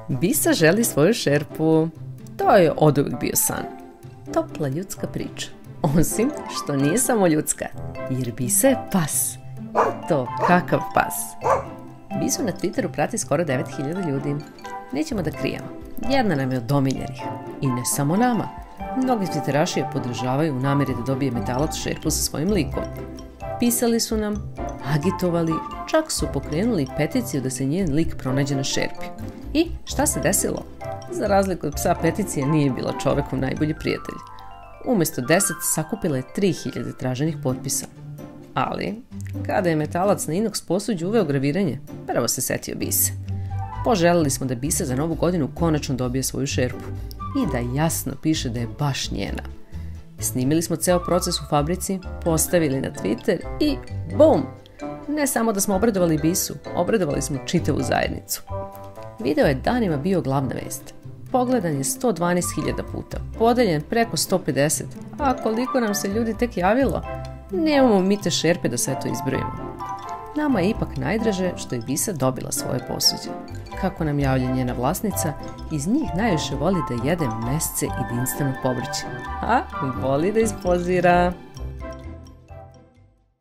Bisa želi svoju šerpu. To je oduvijek bio san. Topla ljudska priča. Osim što nije samo ljudska, jer Bisa je pas. To kakav pas. Bisu na Twitteru prati skoro 9000 ljudi. Nećemo da krijemo. Jedna nam je od omiljenih. I ne samo nama. Mnogi twitteraši je podržavaju u namjeri da dobije Metalac šerpu sa svojim likom. Pisali su nam, agitovali, čak su pokrenuli peticiju da se njen lik pronađe na šerpi. I šta se desilo? Za razliku od psa, peticija nije bila čovekom najbolji prijatelj. Umjesto 10 sakupila je 3000 traženih potpisa. Ali, kada je Metalac na Inox posuđu uveo graviranje, prvo se setio Bise. Poželili smo da Bisa za novu godinu konačno dobije svoju šerpu i da jasno piše da je baš njena. Snimili smo ceo proces u fabrici, postavili na Twitter i bum! Ne samo da smo obradovali Bisu, obradovali smo čitavu zajednicu. Video je danima bio glavna vest. Pogledan je 112.000 puta, podeljen preko 150, a koliko nam se ljudi tek javilo, nemamo mi te šerpe da sve to izbrojimo. Nama je ipak najdraže što je Bisa dobila svoje posuđe. Kako nam javlja njena vlasnica, iz njih najviše voli da jede mesce i jedinstveno povrće, a voli da ispozira.